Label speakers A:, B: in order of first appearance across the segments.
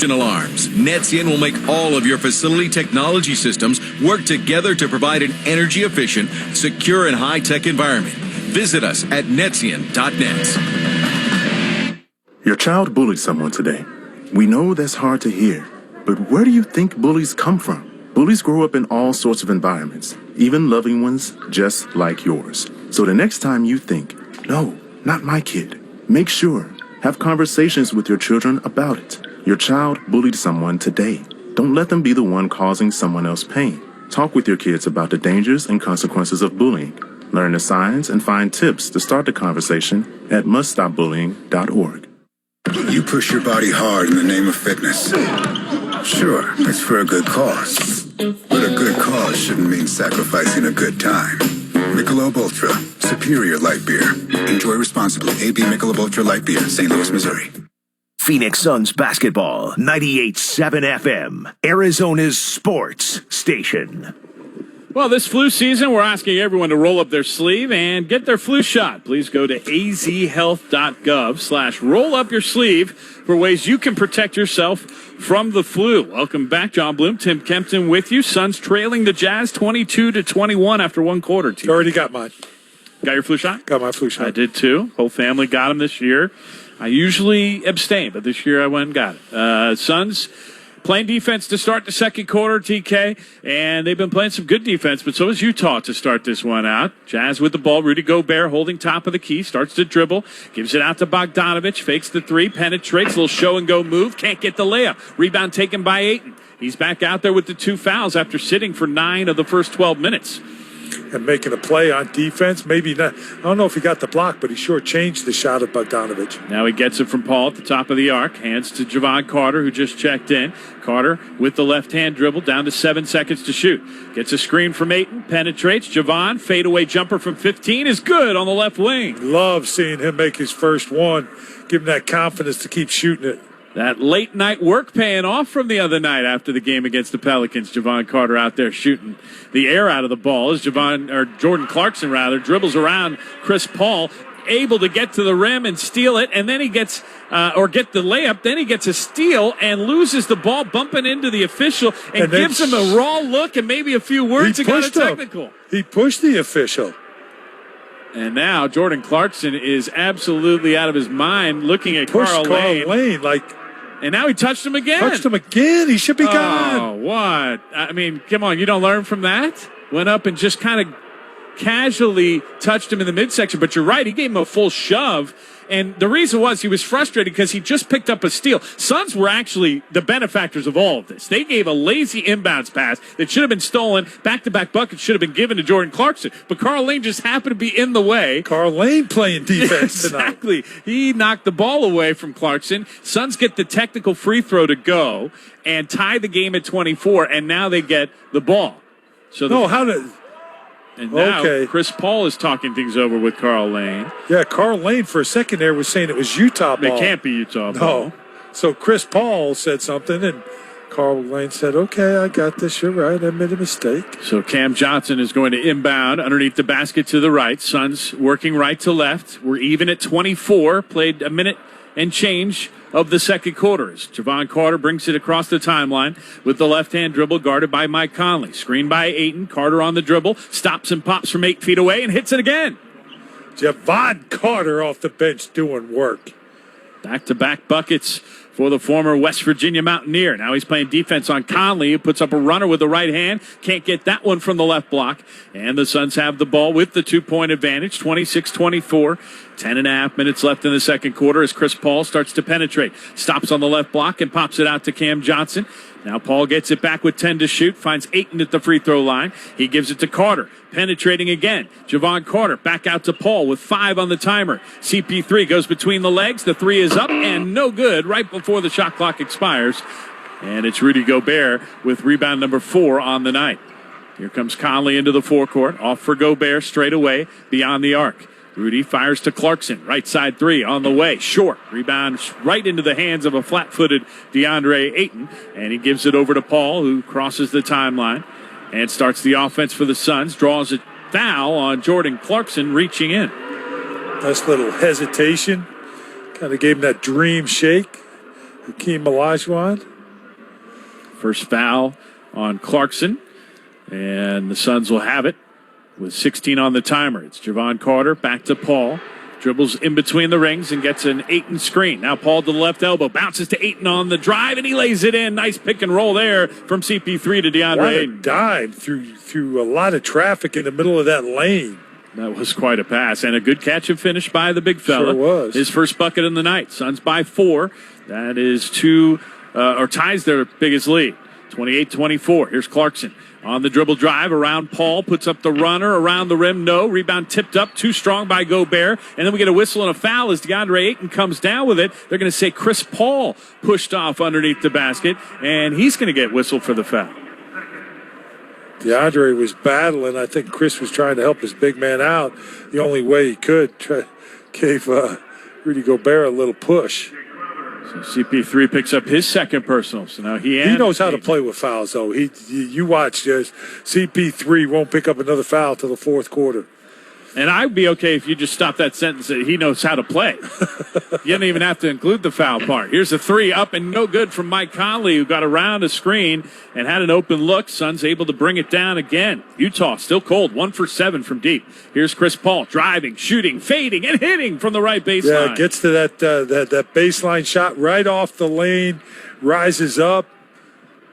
A: alarms. Netzian will make all of your facility technology systems work together to provide an energy-efficient, secure, and high-tech environment. Visit us at Netzian.net.
B: Your child bullied someone today. We know that's hard to hear, but where do you think bullies come from? Bullies grow up in all sorts of environments, even loving ones just like yours. So the next time you think, no, not my kid, make sure, have conversations with your children about it. Your child bullied someone today. Don't let them be the one causing someone else pain. Talk with your kids about the dangers and consequences of bullying. Learn the signs and find tips to start the conversation at muststopbullying.org.
C: You push your body hard in the name of fitness. Sure, it's for a good cause. But a good cause shouldn't mean sacrificing a good time. Michelob Ultra, superior light beer. Enjoy responsibly. AB Michelob Ultra Light Beer, St. Louis, Missouri.
D: Phoenix Suns basketball, 98.7 FM, Arizona's sports station.
E: Well, this flu season, we're asking everyone to roll up their sleeve and get their flu shot. Please go to azhealth.gov/roll-up-your-sleeve for ways you can protect yourself from the flu. Welcome back, John Bloom, Tim Kempton with you. Suns trailing the Jazz 22-21 after one quarter.
F: Already got mine.
E: Got your flu shot?
F: Got my flu shot.
E: I did too. Whole family got them this year. I usually abstain, but this year I went and got it. Suns playing defense to start the second quarter, TK, and they've been playing some good defense, but so has Utah to start this one out. Jazz with the ball. Rudy Gobert holding top of the key, starts to dribble, gives it out to Bogdanovich, fakes the three, penetrates, little show-and-go move, can't get the layup. Rebound taken by Ayton. He's back out there with the 2 fouls after sitting for 9 of the first 12 minutes.
F: And making a play on defense. Maybe not. I don't know if he got the block, but he sure changed the shot of Bogdanovich.
E: Now he gets it from Paul at the top of the arc. Hands to Javon Carter, who just checked in. Carter with the left-hand dribble, down to 7 seconds to shoot. Gets a screen from Ayton, penetrates. Javon, fadeaway jumper from 15 is good on the left wing.
F: Love seeing him make his first one. Give him that confidence to keep shooting it.
E: That late night work paying off from the other night after the game against the Pelicans. Javon Carter out there shooting the air out of the ball as Jordan Clarkson dribbles around Chris Paul, able to get to the rim and steal it, and then he gets get the layup. Then he gets a steal and loses the ball, bumping into the official and gives him a raw look and maybe a few words and got a technical.
F: He pushed the official.
E: And now Jordan Clarkson is absolutely out of his mind looking at Carl Lane. And now he touched him again.
F: He should be gone.
E: Oh, what? I mean, come on. You don't learn from that? Went up and just kind of casually touched him in the midsection. But you're right. He gave him a full shove. And the reason was he was frustrated because he just picked up a steal. Suns were actually the benefactors of all of this. They gave a lazy inbounds pass that should have been stolen. Back-to-back buckets should have been given to Jordan Clarkson. But Carl Lane just happened to be in the way.
F: Carl Lane playing defense tonight.
E: Exactly. He knocked the ball away from Clarkson. Suns get the technical free throw to go and tie the game at 24, and now they get the ball. And now Chris Paul is talking things over with Carl Lane.
F: Yeah, Carl Lane for a second there was saying it was Utah ball.
E: It can't be Utah ball.
F: No. So Chris Paul said something, and Carl Lane said, okay, I got this. You're right. I made a mistake.
E: So Cam Johnson is going to inbound underneath the basket to the right. Suns working right to left. We're even at 24. Played a minute and change of the second quarter. Javon Carter brings it across the timeline with the left-hand dribble guarded by Mike Conley. Screened by Ayton. Carter on the dribble. Stops and pops from 8 feet away and hits it again.
F: Javon Carter off the bench doing work.
E: Back-to-back buckets for the former West Virginia Mountaineer. Now he's playing defense on Conley, who puts up a runner with the right hand. Can't get that one from the left block. And the Suns have the ball with the 2-point advantage, 26-24. 10.5 minutes left in the second quarter as Chris Paul starts to penetrate. Stops on the left block and pops it out to Cam Johnson. Now Paul gets it back with 10 to shoot, finds Ayton at the free throw line. He gives it to Carter, penetrating again. Javon Carter back out to Paul with 5 on the timer. CP3 goes between the legs. The 3 is up and no good right before the shot clock expires. And it's Rudy Gobert with rebound number 4 on the night. Here comes Conley into the forecourt. Off for Gobert straight away beyond the arc. Rudy fires to Clarkson. Right side 3 on the way. Short. Rebound right into the hands of a flat-footed DeAndre Ayton. And he gives it over to Paul, who crosses the timeline and starts the offense for the Suns. Draws a foul on Jordan Clarkson reaching in.
F: Nice little hesitation. Kind of gave him that dream shake. Hakeem Olajuwon.
E: First foul on Clarkson, and the Suns will have it with 16 on the timer. It's Javon Carter back to Paul. Dribbles in between the rings and gets an Ayton screen. Now Paul to the left elbow. Bounces to Ayton on the drive, and he lays it in. Nice pick and roll there from CP3 to DeAndre Ayton.
F: Dive through a lot of traffic in the middle of that lane.
E: That was quite a pass, and a good catch and finish by the big fella.
F: Sure was.
E: His first bucket in the night. Suns by 4. That is ties their biggest lead. 28-24. Here's Clarkson on the dribble drive around Paul, puts up the runner around the rim. No, rebound tipped up, too strong by Gobert. And then we get a whistle and a foul as DeAndre Ayton comes down with it. They're going to say Chris Paul pushed off underneath the basket, and he's going to get whistled for the foul.
F: DeAndre was battling. I think Chris was trying to help his big man out the only way he could. Gave Rudy Gobert a little push.
E: So CP3 picks up his second personal. So now he
F: knows how to play with fouls, though. You watch this. CP3 won't pick up another foul till the fourth quarter.
E: And I'd be okay if you just stop that sentence that he knows how to play. You don't even have to include the foul part. Here's a 3 up and no good from Mike Conley, who got around a screen and had an open look. Suns able to bring it down again. Utah still cold, 1 for 7 from deep. Here's Chris Paul driving, shooting, fading, and hitting from the right baseline.
F: Yeah, gets to that baseline shot right off the lane, rises up.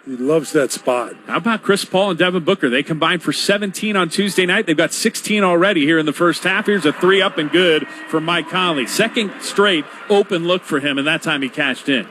F: He loves that spot.
E: How about Chris Paul and Devin Booker? They combined for 17 on Tuesday night. They've got 16 already here in the first half. Here's a 3 up and good for Mike Conley. Second straight open look for him, and that time he cashed in.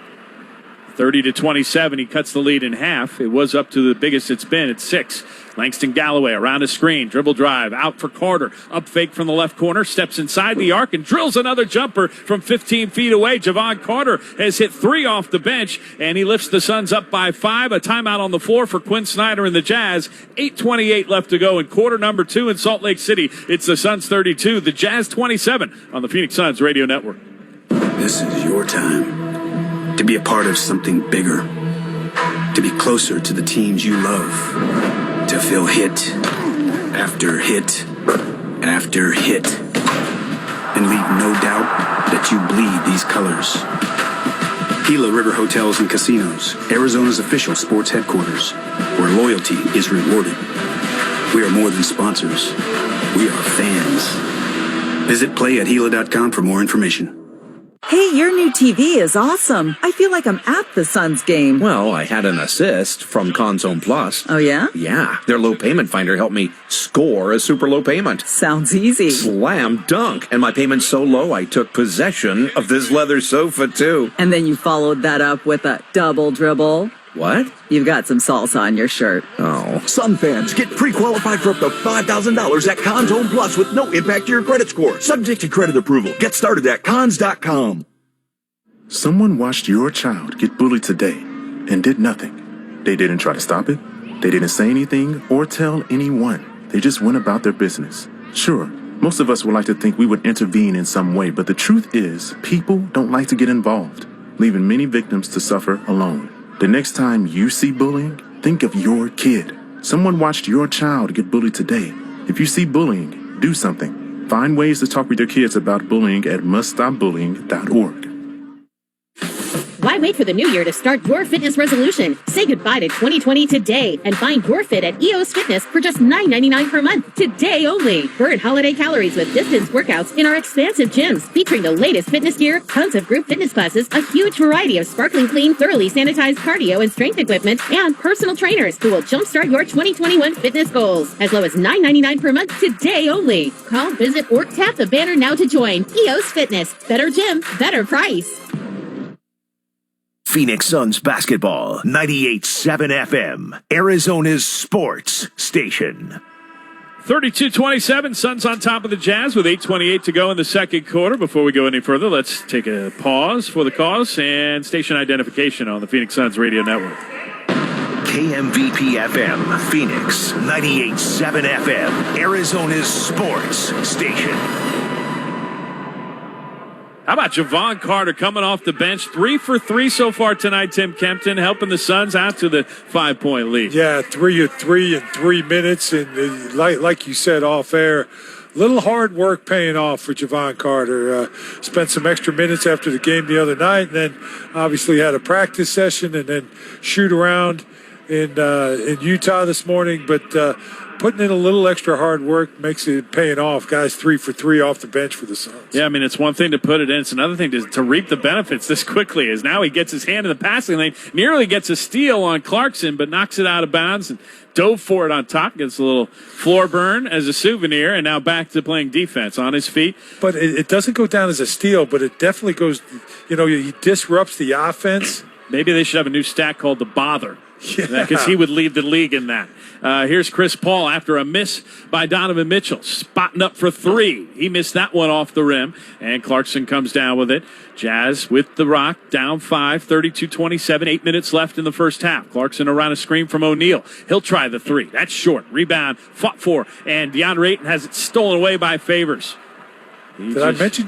E: 30-27. He cuts the lead in half. It was up to the biggest it's been at 6. Langston Galloway around a screen, dribble drive, out for Carter, up fake from the left corner, steps inside the arc and drills another jumper from 15 feet away. Javon Carter has hit 3 off the bench, and he lifts the Suns up by 5. A timeout on the floor for Quinn Snyder and the Jazz. 8:28 left to go in quarter number 2 in Salt Lake City. It's the Suns 32, the Jazz 27 on the Phoenix Suns Radio Network.
G: This is your time to be a part of something bigger, to be closer to the teams you love. To feel hit after hit after hit and leave no doubt that you bleed these colors. Gila River Hotels and Casinos, Arizona's official sports headquarters, where loyalty is rewarded. We are more than sponsors. We are fans. Visit playatgila.com for more information.
H: Hey, your new TV is awesome. I feel like I'm at the Suns game.
I: Well, I had an assist from Conzone Plus.
H: Oh, yeah?
I: Yeah, their low payment finder helped me score a super low payment.
H: Sounds easy.
I: Slam dunk. And my payment's so low, I took possession of this leather sofa, too.
H: And then you followed that up with a double dribble.
I: What?
H: You've got some salsa on your shirt.
I: Oh.
D: Sun fans, get pre-qualified for up to $5,000 at Cons Home Plus with no impact to your credit score. Subject to credit approval. Get started at cons.com.
B: Someone watched your child get bullied today and did nothing. They didn't try to stop it. They didn't say anything or tell anyone. They just went about their business. Sure, most of us would like to think we would intervene in some way, but the truth is, people don't like to get involved, leaving many victims to suffer alone. The next time you see bullying, think of your kid. Someone watched your child get bullied today. If you see bullying, do something. Find ways to talk with your kids about bullying at muststopbullying.org.
J: Why wait for the new year to start your fitness resolution? Say goodbye to 2020 today and find your fit at EOS Fitness for just $9.99 per month. Today only. Burn holiday calories with distance workouts in our expansive gyms featuring the latest fitness gear, tons of group fitness classes, a huge variety of sparkling clean, thoroughly sanitized cardio and strength equipment, and personal trainers who will jumpstart your 2021 fitness goals. As low as $9.99 per month today only. Call, visit, or tap the banner now to join. EOS Fitness. Better gym, better price.
D: Phoenix Suns basketball, 98.7 FM, Arizona's sports station.
E: 32-27, Suns on top of the Jazz with 8:28 to go in the second quarter. Before we go any further, let's take a pause for the cause and station identification on the Phoenix Suns Radio Network.
D: KMVP FM, Phoenix, 98.7 FM, Arizona's sports station.
E: How about Javon Carter coming off the bench? 3 for 3 so far tonight, Tim Kempton, helping the Suns out to the 5-point lead.
F: Yeah, 3 of 3 in 3 minutes. And like you said off air, little hard work paying off for Javon Carter. Spent some extra minutes after the game the other night, and then obviously had a practice session and then shoot around in Utah this morning. But putting in a little extra hard work makes it paying off. Guys 3 for 3 off the bench for the Suns.
E: Yeah, I mean, it's one thing to put it in. It's another thing to reap the benefits this quickly, as now he gets his hand in the passing lane, nearly gets a steal on Clarkson, but knocks it out of bounds and dove for it on top, gets a little floor burn as a souvenir, and now back to playing defense on his feet.
F: But it doesn't go down as a steal, but it definitely goes, he disrupts the offense.
E: Maybe they should have a new stat called the bother. Because he would lead the league in that. Here's Chris Paul after a miss by Donovan Mitchell. Spotting up for 3. He missed that one off the rim, and Clarkson comes down with it. Jazz with the rock, down 5, 32-27, 8 minutes left in the first half. Clarkson around a screen from O'Neal. He'll try the 3. That's short. Rebound, fought for, and DeAndre Ayton has it stolen away by Favors.
F: I mention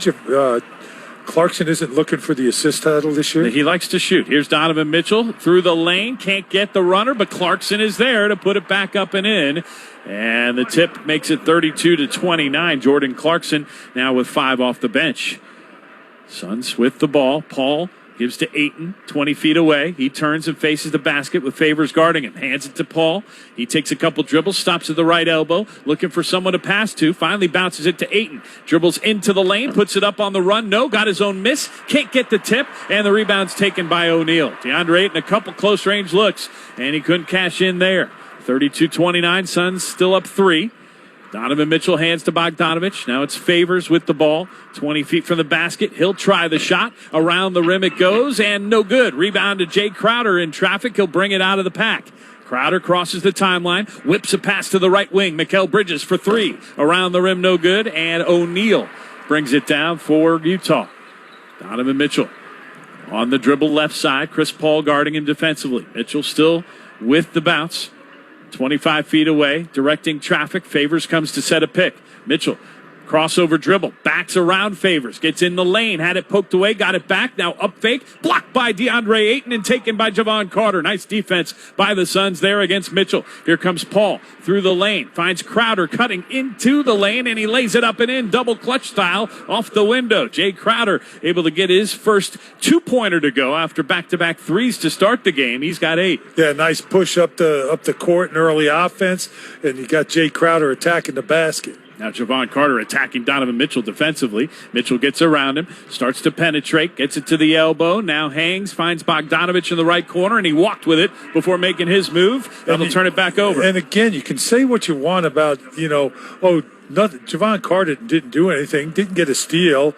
F: Clarkson isn't looking for the assist title this year?
E: He likes to shoot. Here's Donovan Mitchell through the lane. Can't get the runner, but Clarkson is there to put it back up and in. And the tip makes it 32-29. Jordan Clarkson now with 5 off the bench. Suns with the ball. Paul gives to Ayton, 20 feet away. He turns and faces the basket with Favors guarding him. Hands it to Paul. He takes a couple dribbles, stops at the right elbow, looking for someone to pass to. Finally bounces it to Ayton. Dribbles into the lane, puts it up on the run. No, got his own miss. Can't get the tip, and the rebound's taken by O'Neal. DeAndre Ayton, a couple close-range looks, and he couldn't cash in there. 32-29, Suns still up 3. Donovan Mitchell hands to Bogdanovich. Now it's Favors with the ball. 20 feet from the basket. He'll try the shot. Around the rim it goes, and no good. Rebound to Jay Crowder in traffic. He'll bring it out of the pack. Crowder crosses the timeline, whips a pass to the right wing. Mikal Bridges for 3. Around the rim, no good, and O'Neal brings it down for Utah. Donovan Mitchell on the dribble left side. Chris Paul guarding him defensively. Mitchell still with the bounce. 25 feet away, directing traffic. Favors comes to set a pick. Mitchell, crossover dribble, backs around Favors, gets in the lane, had it poked away, got it back, now up fake, blocked by DeAndre Ayton and taken by Javon Carter. Nice defense by the Suns there against Mitchell. Here comes Paul through the lane, finds Crowder cutting into the lane, and he lays it up and in, double clutch style off the window. Jay Crowder able to get his first 2-pointer to go after back-to-back threes to start the game. He's got 8.
F: Yeah, nice push up the court and early offense, and you got Jay Crowder attacking the basket.
E: Now Javon Carter attacking Donovan Mitchell defensively. Mitchell gets around him, starts to penetrate, gets it to the elbow, now hangs, finds Bogdanovich in the right corner, and he walked with it before making his move. That'll turn it back over.
F: And again, you can say what you want about, Javon Carter didn't do anything, didn't get a steal,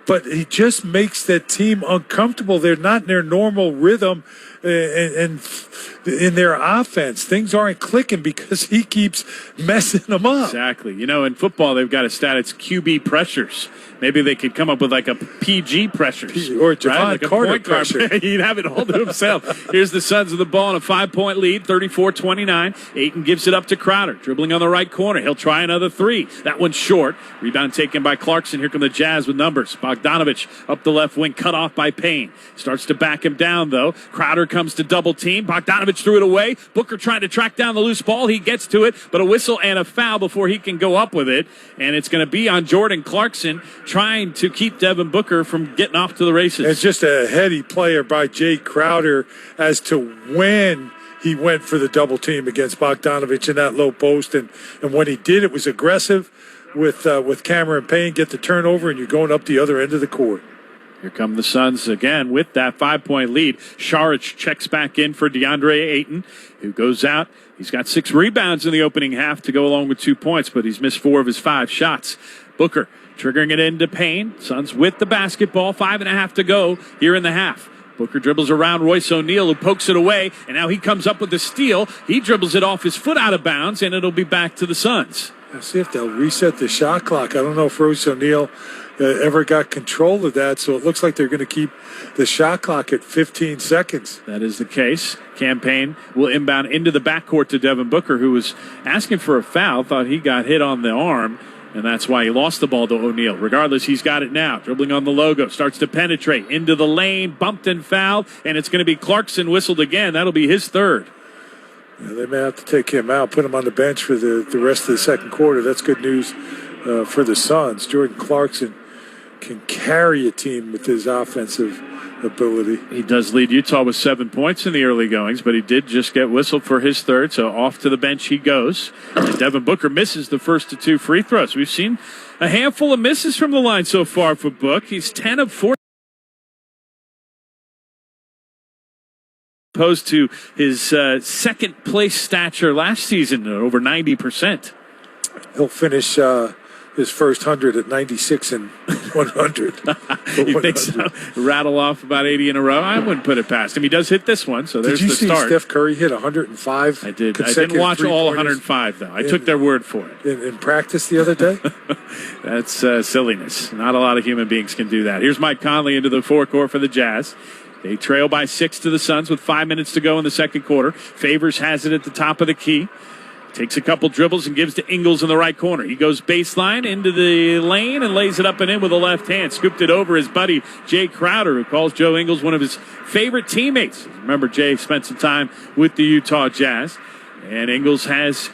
F: but he just makes that team uncomfortable. They're not in their normal rhythm and in their offense. Things aren't clicking because he keeps messing them up.
E: Exactly. In football, they've got a stat. It's QB pressures. Maybe they could come up with like a PG pressures.
F: Or Javon Carter pressure.
E: He'd have it all to himself. Here's the Suns with the ball in a 5-point lead, 34-29. Ayton gives it up to Crowder, dribbling on the right corner. He'll try another 3. That one's short. Rebound taken by Clarkson. Here come the Jazz with numbers. Bogdanovich up the left wing, cut off by Payne. Starts to back him down, though. Crowder comes to double team. Bogdanovich threw it away. Booker trying to track down the loose ball. He gets to it, but a whistle and a foul before he can go up with it. And it's going to be on Jordan Clarkson, trying to keep Devin Booker from getting off to the races.
F: It's just a heady player by Jay Crowder as to when he went for the double team against Bogdanovich in that low post. And when he did, it was aggressive with Cameron Payne, get the turnover, and you're going up the other end of the court.
E: Here come the Suns again with that 5-point lead. Saric checks back in for DeAndre Ayton, who goes out. He's got 6 rebounds in the opening half to go along with 2 points, but he's missed 4 of his 5 shots. Booker triggering it into Payne. Suns with the basketball. 5.5 to go here in the half. Booker dribbles around Royce O'Neal, who pokes it away, and now he comes up with the steal. He dribbles it off his foot out of bounds, and it'll be back to the Suns.
F: Let's see if they'll reset the shot clock. I don't know if Royce O'Neal ever got control of that, so it looks like they're going to keep the shot clock at 15 seconds.
E: That is the case. Campaign will inbound into the backcourt to Devin Booker, who was asking for a foul, thought he got hit on the arm, and that's why he lost the ball to O'Neal. Regardless, he's got it now. Dribbling on the logo, starts to penetrate into the lane, bumped and fouled, and it's going to be Clarkson whistled again. That'll be his 3rd.
F: Yeah, they may have to take him out, put him on the bench for the rest of the second quarter. That's good news for the Suns. Jordan Clarkson can carry a team with his offensive ability.
E: He does lead Utah with 7 points in the early goings, but he did just get whistled for his third, so off to the bench he goes. And Devin Booker misses the first of 2 free throws. We've seen a handful of misses from the line so far for Book. He's 10 of 14. Opposed to his second place stature last season, over 90%.
F: He'll finish his first 100 at 96 and 100.
E: You think so? Rattle off about 80 in a row? I wouldn't put it past him. He does hit this one, so there's the start.
F: Did you see Steph Curry hit 105?
E: I did. I didn't watch all 105, though. I took their word for it.
F: In practice the other day?
E: That's silliness. Not a lot of human beings can do that. Here's Mike Conley into the forecourt for the Jazz. They trail by 6 to the Suns with 5 minutes to go in the second quarter. Favors has it at the top of the key. Takes a couple dribbles and gives to Ingles in the right corner. He goes baseline into the lane and lays it up and in with a left hand. Scooped it over his buddy Jay Crowder, who calls Joe Ingles one of his favorite teammates. Remember, Jay spent some time with the Utah Jazz. And Ingles has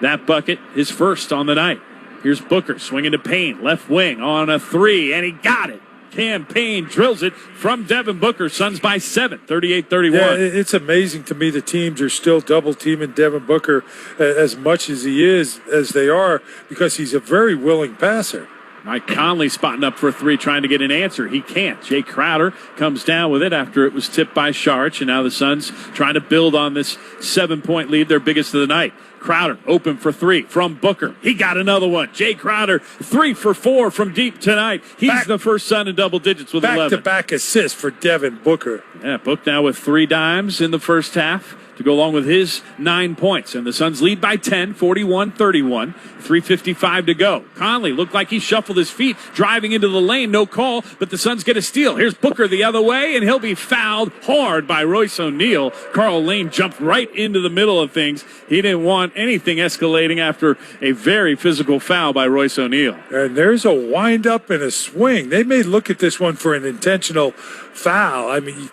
E: that bucket, his first on the night. Here's Booker swinging to Payne, left wing on a 3, and he got it. Cam Payne drills it from Devin Booker. Suns by 7, 38-31.
F: Yeah, it's amazing to me the teams are still double-teaming Devin Booker as much as he is, as they are, because he's a very willing passer.
E: Mike Conley spotting up for a 3, trying to get an answer. He can't. Jay Crowder comes down with it after it was tipped by Saric, and now the Suns trying to build on this 7-point lead, their biggest of the night. Crowder open for 3 from Booker. He got another one. Jay Crowder 3 for 4 from deep tonight. He's the first Sun in double digits with 11.
F: Back-to-back assists for Devin Booker.
E: Yeah, Book now with 3 dimes in the first half to go along with his 9 points. And the Suns lead by 10, 41-31, 3:55 to go. Conley looked like he shuffled his feet, driving into the lane, no call, but the Suns get a steal. Here's Booker the other way, and he'll be fouled hard by Royce O'Neal. Karl Lane jumped right into the middle of things. He didn't want anything escalating after a very physical foul by Royce O'Neal.
F: And there's a wind-up and a swing. They may look at this one for an intentional foul. I mean,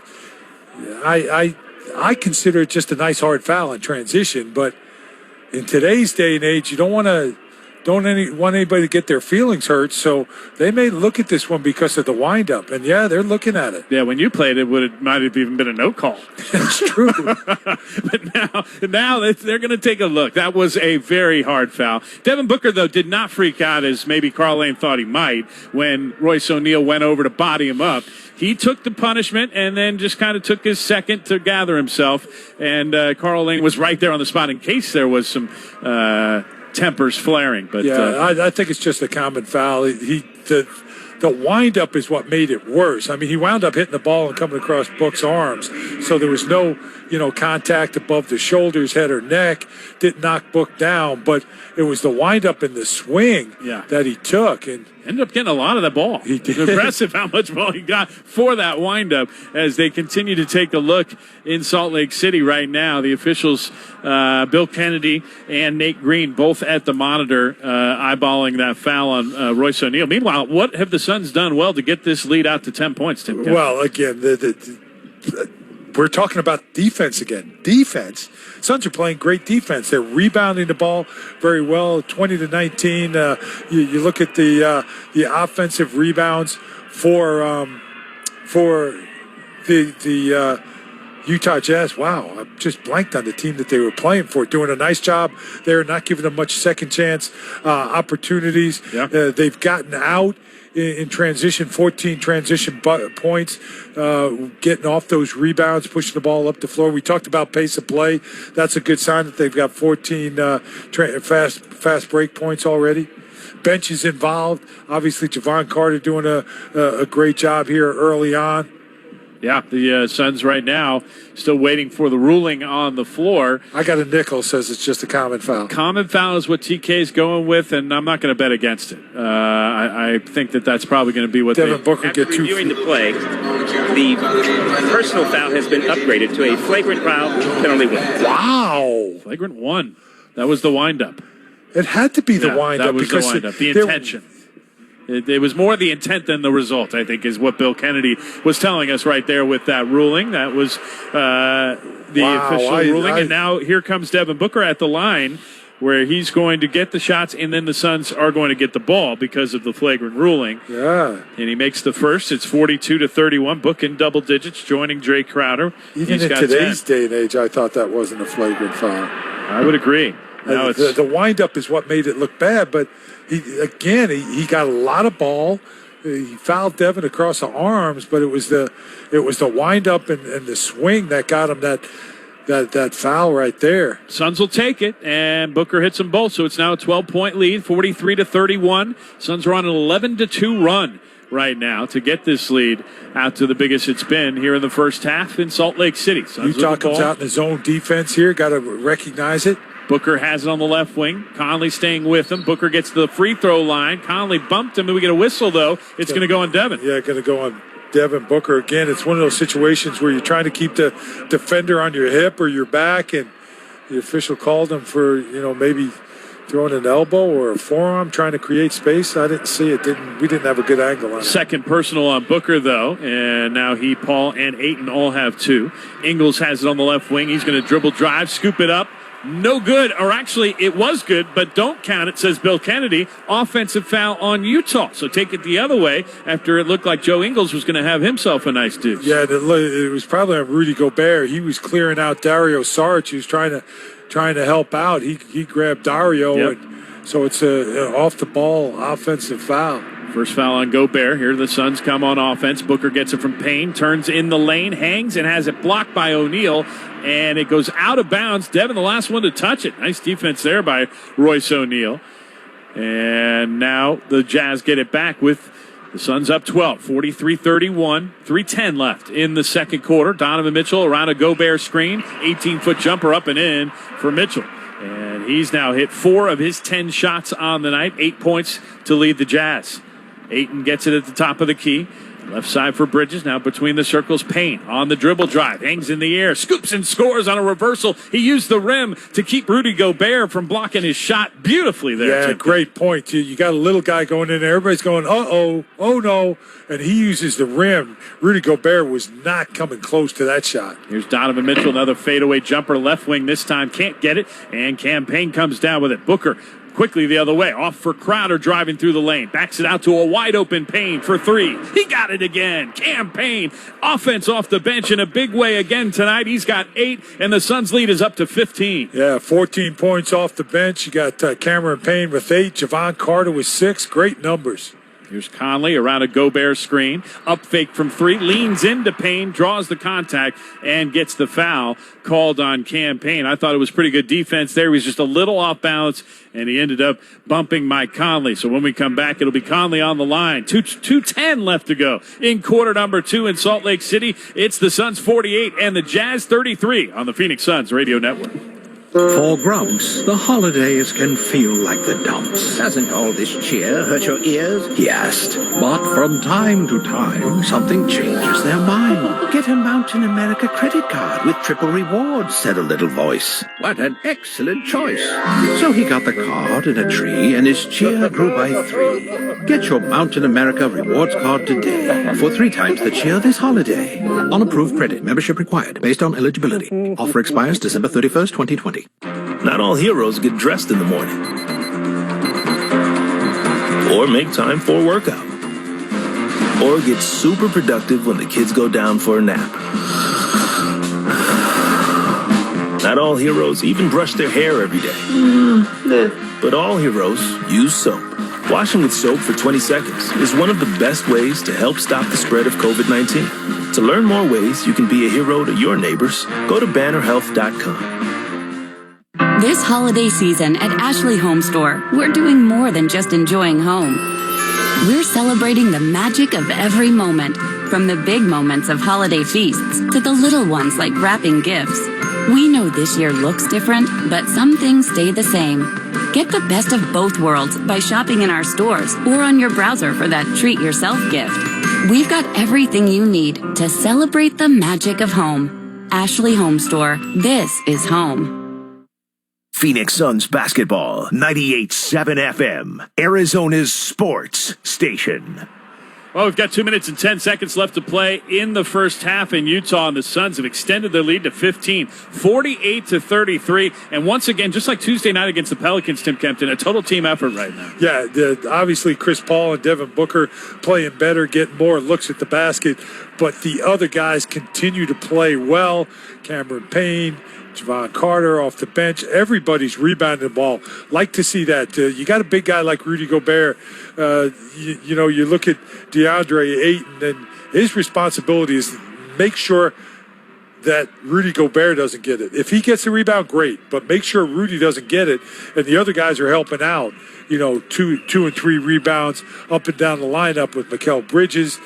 F: I consider it just a nice hard foul in transition, but in today's day and age, you don't want anybody to get their feelings hurt, so they may look at this one because of the windup. And yeah, they're looking at it.
E: Yeah, when you played it, might have even been a no call.
F: It's true.
E: But now they're going to take a look. That was a very hard foul. Devin Booker, though, did not freak out as maybe Karl Lane thought he might when Royce O'Neal went over to body him up. He took the punishment and then just kind of took his second to gather himself. And Karl Lane was right there on the spot in case there was some tempers flaring. But
F: yeah, I think it's just a common foul. The wind-up is what made it worse. I mean, he wound up hitting the ball and coming across Book's arms, so there was no, contact above the shoulders, head or neck. Didn't knock Book down, but it was the wind-up and the swing that he took, and
E: ended up getting a lot of the ball.
F: He did.
E: Impressive how much ball he got for that windup as they continue to take a look in Salt Lake City right now. The officials, Bill Kennedy and Nate Green, both at the monitor, eyeballing that foul on Royce O'Neal. Meanwhile, what have the Suns done well to get this lead out to 10 points, Tim Kelly?
F: Well, again, we're talking about defense again. Defense. Suns are playing great defense. They're rebounding the ball very well, 20-19. You look at the offensive rebounds for the Utah Jazz. Wow, I just blanked on the team that they were playing for. Doing a nice job. They're not giving them much second chance opportunities.
E: Yep.
F: They've gotten out in transition, 14 transition points, getting off those rebounds, pushing the ball up the floor. We talked about pace of play. That's a good sign that they've got 14 fast break points already. Bench is involved. Obviously, Javon Carter doing a great job here early on.
E: Yeah, the Suns right now still waiting for the ruling on the floor.
F: I got a nickel, says it's just a common foul.
E: Common foul is what TK is going with, and I'm not going to bet against it. I think that's probably going to be what
F: Devin Booker
K: After
F: get two.
K: Reviewing the play, the personal foul has been upgraded to a flagrant foul penalty 1.
F: Wow.
E: Flagrant 1. That was the windup.
F: It had to be the windup.
E: That was
F: because
E: the windup. The intention. It was more the intent than the result, I think, is what Bill Kennedy was telling us right there with that ruling. That was the official ruling. And now here comes Devin Booker at the line. where he's going to get the shots, and then the Suns are going to get the ball because of the flagrant ruling.
F: Yeah.
E: And he makes the first. It's 42-31. Book in double digits, joining Jay Crowder.
F: Even in today's day and age, I thought that wasn't a flagrant foul.
E: I would agree. Now
F: the wind-up is what made it look bad, but he got a lot of ball. He fouled Devin across the arms, but it was the wind-up and the swing that got him that foul right there.
E: Suns will take it, and Booker hits them both, so it's now a 12-point lead, 43-31. Suns are on an 11-2 run right now to get this lead out to the biggest it's been here in the first half in Salt Lake City. Suns
F: Utah comes out in his own defense here. Got to recognize it.
E: Booker has it on the left wing. Conley staying with him. Booker gets to the free throw line. Conley bumped him, and we get a whistle, though. It's going to go on Devin.
F: Yeah, going to go on Devin Booker. Again, it's one of those situations where you're trying to keep the defender on your hip or your back, and the official called him for, maybe throwing an elbow or a forearm, trying to create space. I didn't see it. We didn't have a good angle on it.
E: Second personal on Booker, though, and now Paul, and Ayton all have two. Ingles has it on the left wing. He's going to dribble drive, scoop it up. No good, or actually it was good, but don't count it, says Bill Kennedy. Offensive foul on Utah. So take it the other way after it looked like Joe Ingles was going to have himself a nice deuce.
F: Yeah, it was probably on Rudy Gobert. He was clearing out Dario Saric. He was trying to help out. He grabbed Dario,
E: yep.
F: And so it's a off-the-ball offensive foul.
E: First foul on Gobert. Here the Suns come on offense. Booker gets it from Payne, turns in the lane, hangs, and has it blocked by O'Neal, and it goes out of bounds. Devin, the last one to touch it. Nice defense there by Royce O'Neal. And now the Jazz get it back with the Suns up 12, 43-31, 3:10 left in the second quarter. Donovan Mitchell around a Gobert screen, 18-foot jumper up and in for Mitchell. And he's now hit 4 of his 10 shots on the night, 8 points to lead the Jazz. Ayton gets it at the top of the key. Left side for Bridges. Now between the circles, Payne on the dribble drive. Hangs in the air. Scoops and scores on a reversal. He used the rim to keep Rudy Gobert from blocking his shot beautifully there.
F: Yeah, great point. You got a little guy going in there. Everybody's going, uh-oh, oh no. And he uses the rim. Rudy Gobert was not coming close to that shot.
E: Here's Donovan Mitchell, another fadeaway jumper. Left wing this time. Can't get it. And Cam Payne comes down with it. Booker quickly the other way. Off for Crowder driving through the lane. Backs it out to a wide open Payne for 3. He got it again. Cam Payne. Offense off the bench in a big way again tonight. He's got 8, and the Suns lead is up to 15.
F: Yeah, 14 points off the bench. You got Cameron Payne with 8. Javon Carter with 6. Great numbers.
E: Here's Conley around a Gobert screen. Up fake from 3. Leans into Payne. Draws the contact and gets the foul called on Cam Payne. I thought it was pretty good defense there. He was just a little off balance, and he ended up bumping Mike Conley. So when we come back, it'll be Conley on the line. 2:10 left to go in quarter number 2 in Salt Lake City. It's the Suns 48 and the Jazz 33 on the Phoenix Suns Radio Network.
L: For Grumps, the holidays can feel like the dumps. Hasn't all this cheer hurt your ears? He asked. But from time to time, something changes their mind. Get a Mountain America credit card with triple rewards, said a little voice. What an excellent choice. So he got the card in a tree, and his cheer grew by 3. Get your Mountain America rewards card today for 3 times the cheer this holiday. On approved credit. Membership required based on eligibility. Offer expires December 31st, 2020.
M: Not all heroes get dressed in the morning or make time for a workout or get super productive when the kids go down for a nap. Not all heroes even brush their hair every day. But all heroes use soap. Washing with soap for 20 seconds is one of the best ways to help stop the spread of COVID-19. To learn more ways you can be a hero to your neighbors, go to bannerhealth.com.
N: This holiday season at Ashley Home Store, we're doing more than just enjoying home. We're celebrating the magic of every moment, from the big moments of holiday feasts to the little ones like wrapping gifts. We know this year looks different, but some things stay the same. Get the best of both worlds by shopping in our stores or on your browser for that treat-yourself gift. We've got everything you need to celebrate the magic of home. Ashley Home Store. This is home.
O: Phoenix Suns basketball, 98.7 FM, Arizona's sports station.
E: Well, we've got 2 minutes and 10 seconds left to play in the first half in Utah, and the Suns have extended their lead to 15, 48-33. And once again, just like Tuesday night against the Pelicans, Tim Kempton, a total team effort right now.
F: Yeah, obviously Chris Paul and Devin Booker playing better, getting more looks at the basket, but the other guys continue to play well. Cameron Payne, Javon Carter off the bench. Everybody's rebounding the ball. Like to see that. You got a big guy like Rudy Gobert. You look at DeAndre Ayton, and his responsibility is to make sure that Rudy Gobert doesn't get it. If he gets the rebound, great, but make sure Rudy doesn't get it, and the other guys are helping out. 2 and 3 rebounds up and down the lineup with Mikal Bridges,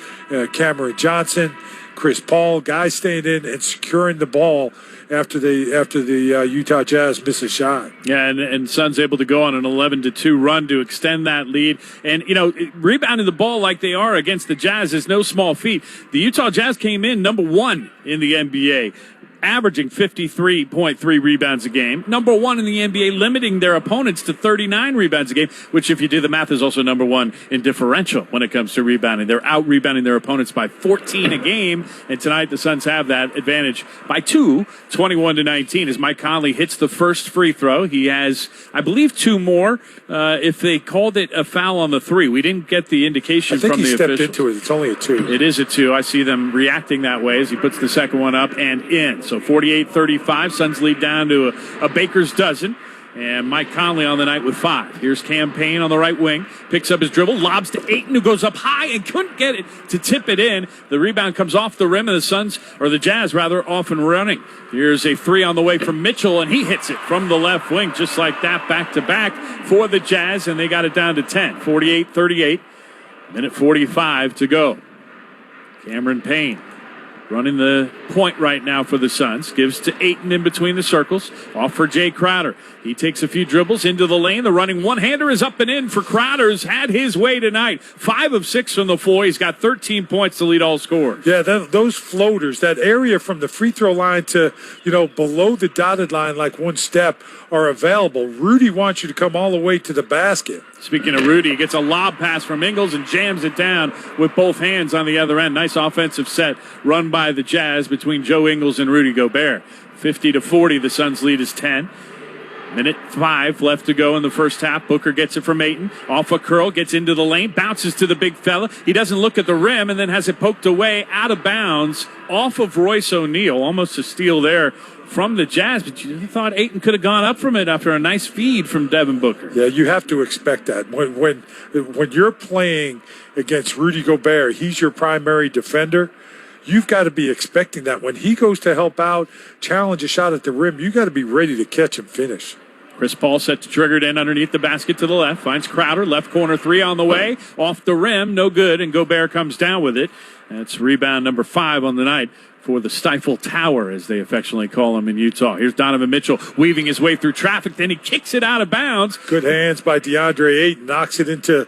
F: Cameron Johnson, Chris Paul, guys staying in and securing the ball after the Utah Jazz miss a shot.
E: Yeah, and Suns able to go on an 11-2 run to extend that lead. And, rebounding the ball like they are against the Jazz is no small feat. The Utah Jazz came in number 1 in the NBA, averaging 53.3 rebounds a game. Number 1 in the NBA, limiting their opponents to 39 rebounds a game, which, if you do the math, is also number 1 in differential when it comes to rebounding. They're out-rebounding their opponents by 14 a game, and tonight the Suns have that advantage by 2, 21-19, as Mike Conley hits the first free throw. He has, I believe, 2 more if they called it a foul on the 3. We didn't get the indication from the officials.
F: I think he stepped into it. It's only a 2.
E: It is a 2. I see them reacting that way as he puts the second one up and in. So 48-35, Suns lead down to a baker's dozen. And Mike Conley on the night with 5. Here's Cam Payne on the right wing. Picks up his dribble, lobs to Ayton, who goes up high and couldn't get it to tip it in. The rebound comes off the rim, and the Jazz, off and running. Here's a 3 on the way from Mitchell, and he hits it from the left wing just like that, back-to-back for the Jazz, and they got it down to 10. 48-38, minute 45 to go. Cameron Payne running the point right now for the Suns. Gives to Ayton in between the circles. Off for Jay Crowder. He takes a few dribbles into the lane. The running one-hander is up and in for Crowder, who's had his way tonight. 5 of 6 from the floor. He's got 13 points to lead all scorers.
F: Yeah, those floaters, that area from the free throw line to, below the dotted line, like 1 step, are available. Rudy wants you to come all the way to the basket.
E: Speaking of Rudy, he gets a lob pass from Ingles and jams it down with both hands on the other end. Nice offensive set run by the Jazz between Joe Ingles and Rudy Gobert. 50-40, the Suns lead is 10. Minute 5 left to go in the first half. Booker gets it from Ayton. Off a curl, gets into the lane, bounces to the big fella. He doesn't look at the rim and then has it poked away out of bounds off of Royce O'Neal. Almost a steal there from the Jazz, but you thought Ayton could have gone up from it after a nice feed from Devin Booker.
F: Yeah, you have to expect that. When you're playing against Rudy Gobert, he's your primary defender. You've got to be expecting that. When he goes to help out, challenge a shot at the rim, you got to be ready to catch and finish.
E: Chris Paul set to trigger it in underneath the basket to the left. Finds Crowder. Left corner 3 on the way. Off the rim. No good. And Gobert comes down with it. That's rebound number 5 on the night for the Stifle Tower, as they affectionately call him in Utah. Here's Donovan Mitchell weaving his way through traffic. Then he kicks it out of bounds.
F: Good hands by DeAndre Ayton. Knocks it into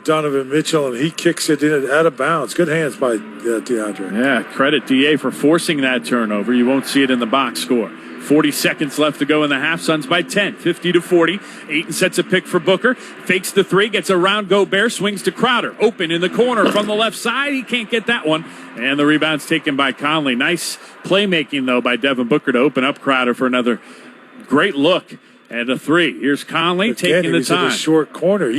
F: Donovan Mitchell, and he kicks it in out of bounds. Good hands by DeAndre.
E: Yeah, credit DA for forcing that turnover. You won't see it in the box score. 40 seconds left to go in the half. Suns by 10, 50-40. Ayton sets a pick for Booker. Fakes the 3, gets around Gobert, swings to Crowder. Open in the corner from the left side. He can't get that one. And the rebound's taken by Conley. Nice playmaking, though, by Devin Booker to open up Crowder for another great look at a 3. Here's Conley taking the time.
F: In the short corner.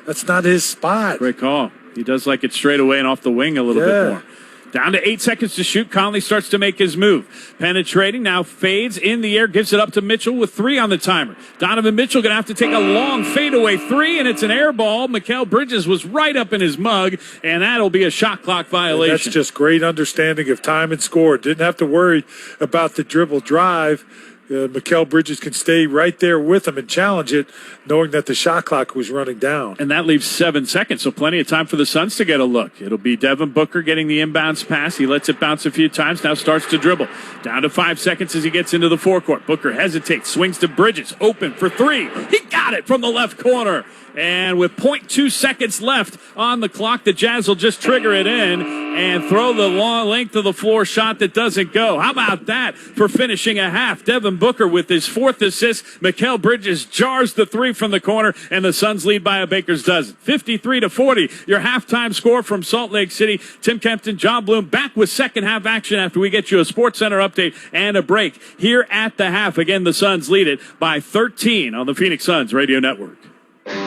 F: That's not his spot.
E: Great call. He does like it straight away and off the wing a little bit more. Down to 8 seconds to shoot. Conley starts to make his move. Penetrating, now fades in the air, gives it up to Mitchell with 3 on the timer. Donovan Mitchell going to have to take a long fadeaway 3, and it's an air ball. Mikal Bridges was right up in his mug, and that'll be a shot clock violation.
F: And that's just great understanding of time and score. Didn't have to worry about the dribble drive. Mikal Bridges can stay right there with him and challenge it, knowing that the shot clock was running down.
E: And that leaves 7 seconds, so plenty of time for the Suns to get a look. It'll be Devin Booker getting the inbounds pass. He lets it bounce a few times, now starts to dribble. Down to 5 seconds as he gets into the forecourt. Booker hesitates, swings to Bridges, open for 3. He got it from the left corner. And with 0.2 seconds left on the clock, the Jazz will just trigger it in and throw the long length of the floor shot that doesn't go. How about that for finishing a half? Devin Booker with his 4th assist. Mikal Bridges jars the 3 from the corner, and the Suns lead by a baker's dozen. 53-40, your halftime score from Salt Lake City. Tim Kempton, John Bloom back with second half action after we get you a SportsCenter update and a break here at the half. Again, the Suns lead it by 13 on the Phoenix Suns Radio Network.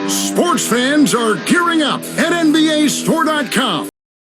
P: Sports fans are gearing up at NBAStore.com.